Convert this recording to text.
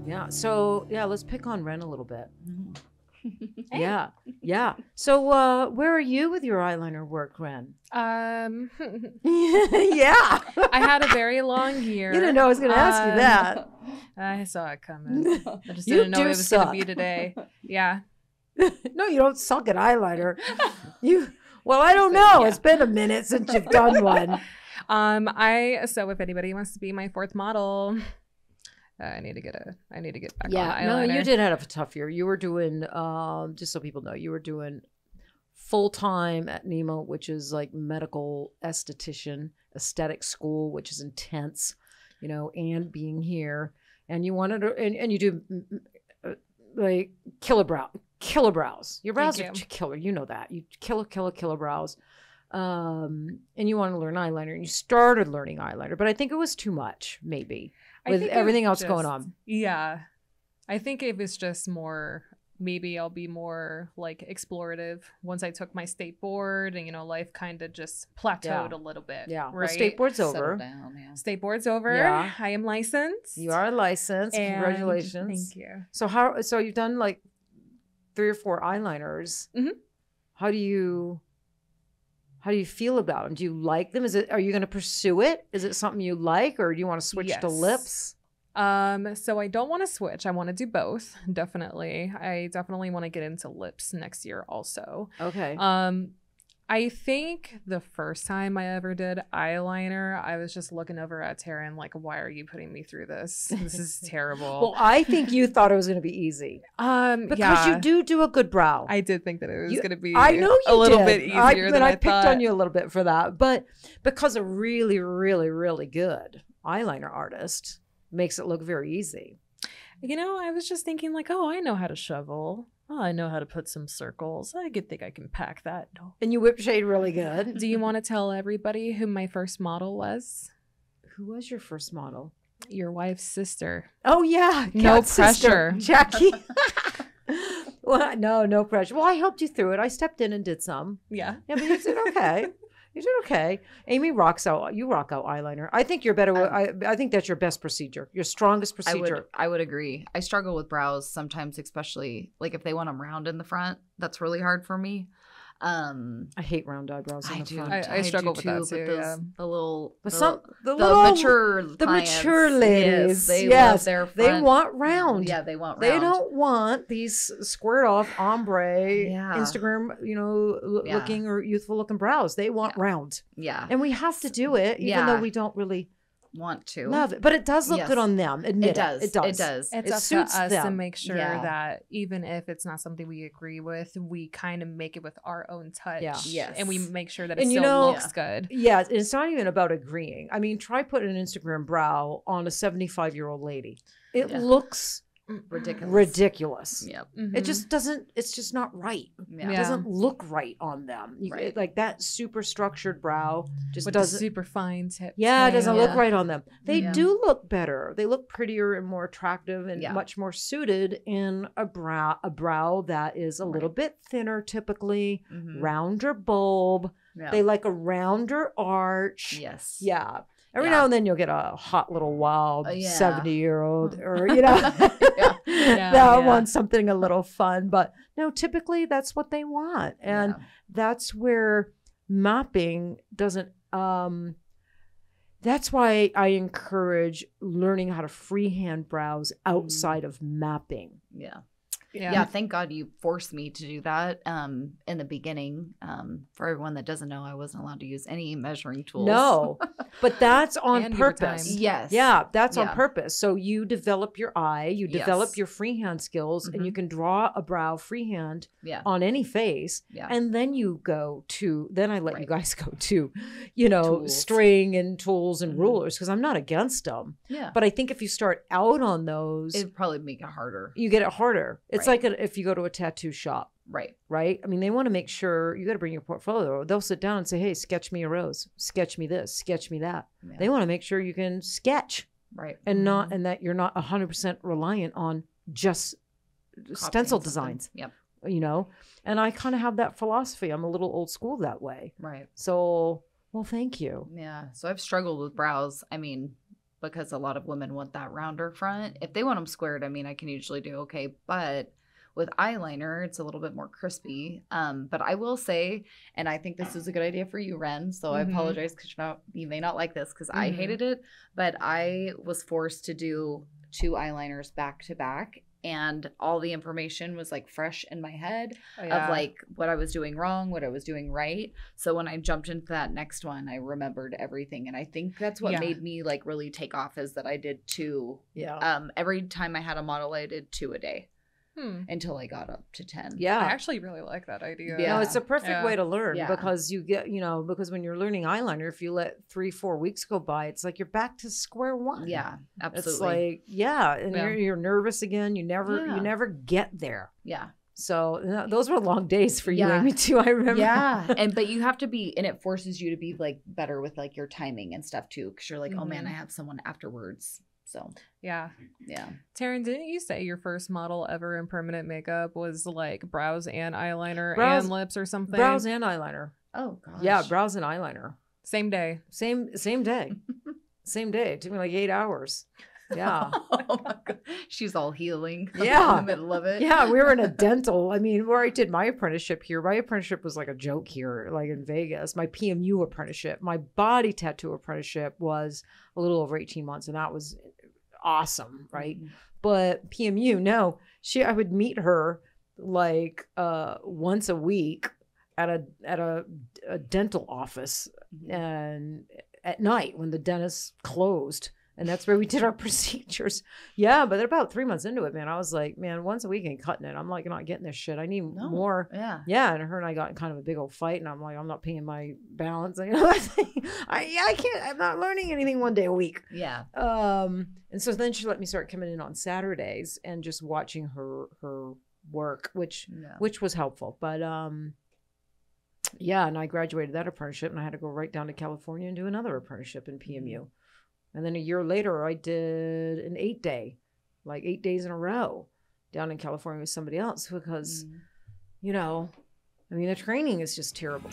Yeah. So yeah, let's pick on Ren a little bit. Hey. Yeah. Yeah. So where are you with your eyeliner work, Ren? Yeah. I had a very long year. You didn't know I was going to ask you that. I saw it coming. I just You didn't know do it was going to suck. be today. Yeah. No, you don't suck at eyeliner. Well, I don't know. Yeah. It's been a minute since you've done one. So if anybody wants to be my fourth model, I need to get back on Yeah, eyeliner. no, you did have a tough year. You were doing, just so people know, you were doing full-time at NEMA, which is like medical esthetician, aesthetic school, which is intense, and being here. And you wanted to, and you do like killer brows. Your brows are killer. You know that. You killer brows. And you want to learn eyeliner, and you started learning eyeliner, but I think it was too much, maybe, with everything else going on. Yeah. I think it was just more, maybe I'll be more like explorative once I took my state board and, life kind of just plateaued a little bit. Yeah. Right. Well, state board's over. Down, yeah. State board's over. Yeah. I am licensed. You are licensed. And Congratulations. Thank you. So you've done like 3 or 4 eyeliners. Mhm. How do you feel about them? Do you like them? Are you going to pursue it? Is it something you like, or do you want to switch to lips? So I don't want to switch. I want to do both. Definitely. I definitely want to get into lips next year also. Okay. I think the first time I ever did eyeliner, I was just looking over at Tara and like, why are you putting me through this? This is terrible. Well, I think you thought it was going to be easy. Because you do a good brow. I did think that it was going to be I know you a little did. bit easier than I picked thought. on you a little bit for that. But because a really, really, really good eyeliner artist makes it look very easy. I was just thinking like, oh, I know how to shovel. Oh, I know how to put some circles. I could think I can pack that. And you whip shade really good. Do you want to tell everybody who my first model was? Who was your first model? Your wife's sister. Oh, yeah. No Cat's pressure. Sister, Jackie. Well, no pressure. Well, I helped you through it. I stepped in and did some. Yeah. Yeah, but you did okay. You did okay. Amy you rock out eyeliner. I think you're better. I think that's your best procedure, your strongest procedure. I would agree. I struggle with brows sometimes, especially like if they want them round in the front. That's really hard for me. I hate round eyebrows in the front. I struggle with that too. Yeah. The mature ladies, they love their front. They want round. Yeah, they want round. They don't want these squared off ombre, Instagram, looking or youthful looking brows. They want round. Yeah, and we have to do it, even though we don't really want to love it, but it does look good on them. Admit it does. It does. It does. It's up suits to us them. to make sure that even if it's not something we agree with, we kind of make it with our own touch. Yeah. Yes. And we make sure that it still looks good. Yeah, it's not even about agreeing. I mean, try putting an Instagram brow on a 75-year-old lady. It looks ridiculous. Yep. Mm-hmm. It just doesn't. It's just not right. Yeah. It doesn't look right on them. Like that super structured brow just with doesn't. The super fine tip. Yeah, it doesn't look right on them. They do look better. They look prettier and more attractive and much more suited in a brow that is a little bit thinner, typically rounder bulb. Yeah. They like a rounder arch. Yes. Yeah. Every now and then you'll get a hot little wild 70-year-old or, that wants something a little fun. But no, typically that's what they want. And that's where mapping doesn't, that's why I encourage learning how to freehand brows outside of mapping. Yeah. Yeah, thank God you forced me to do that in the beginning. For everyone that doesn't know, I wasn't allowed to use any measuring tools. No, but that's on purpose. Yes. Yeah, that's on purpose. So you develop your eye, you develop your freehand skills, and you can draw a brow freehand on any face. Yeah. And then you go to, then I let you guys go to, tools. String and tools and rulers, because I'm not against them. Yeah. But I think if you start out on those, it'd probably make it harder. You get it harder. It's like if you go to a tattoo shop. Right. I mean, they want to make sure you got to bring your portfolio. They'll sit down and say, hey, sketch me a rose, sketch me this, sketch me that. Yeah. They want to make sure you can sketch. Right. And and that you're not 100% reliant on just stencil designs. Yep. And I kind of have that philosophy. I'm a little old school that way. Right. So, well, thank you. Yeah. So I've struggled with brows. I mean, because a lot of women want that rounder front. If they want them squared, I mean, I can usually do okay. But with eyeliner, it's a little bit more crispy. But I will say, and I think this is a good idea for you, Ren, so I apologize because you may not like this because I hated it. But I was forced to do 2 eyeliners back to back. And all the information was like fresh in my head of like what I was doing wrong, what I was doing right. So when I jumped into that next one, I remembered everything. And I think that's what made me like really take off, is that I did 2. Yeah. Every time I had a model, I did 2 a day. Until I got up to 10. Yeah. I actually really like that idea. Yeah. No, it's a perfect way to learn because you get, because when you're learning eyeliner, if you let 3-4 weeks go by, it's like you're back to square one. Yeah, absolutely. It's like, and you're nervous again. You never get there. Yeah. So those were long days for you, Amy, too. I remember. Yeah. But you have to be, and it forces you to be like better with like your timing and stuff too. Cause you're like, oh man, I have someone afterwards. So yeah. Taryn, didn't you say your first model ever in permanent makeup was like brows and eyeliner and lips or something? Brows and eyeliner. Oh gosh. Yeah, brows and eyeliner. Same day. Same day. Same day. It took me like 8 hours. Yeah. Oh my God. She's all healing. Yeah. In the middle of it. Yeah, we were in a dental. I mean, where I did my apprenticeship here. My apprenticeship was like a joke here, like in Vegas. My PMU apprenticeship. My body tattoo apprenticeship was a little over 18 months, and that was awesome, right? But PMU, no. I would meet her like once a week at a dental office, and at night when the dentist closed. And that's where we did our procedures. Yeah, but about 3 months into it, man, I was like, man, once a week ain't cutting it. I'm like, not getting this shit. I need more. Yeah. Yeah. And her and I got in kind of a big old fight. And I'm like, I'm not paying my balance. I can't. I'm not learning anything one day a week. Yeah. And so then she let me start coming in on Saturdays and just watching her work, which was helpful. But yeah, and I graduated that apprenticeship, and I had to go right down to California and do another apprenticeship in PMU. And then a year later, I did an 8-day, like 8 days in a row down in California with somebody else because, I mean, the training is just terrible.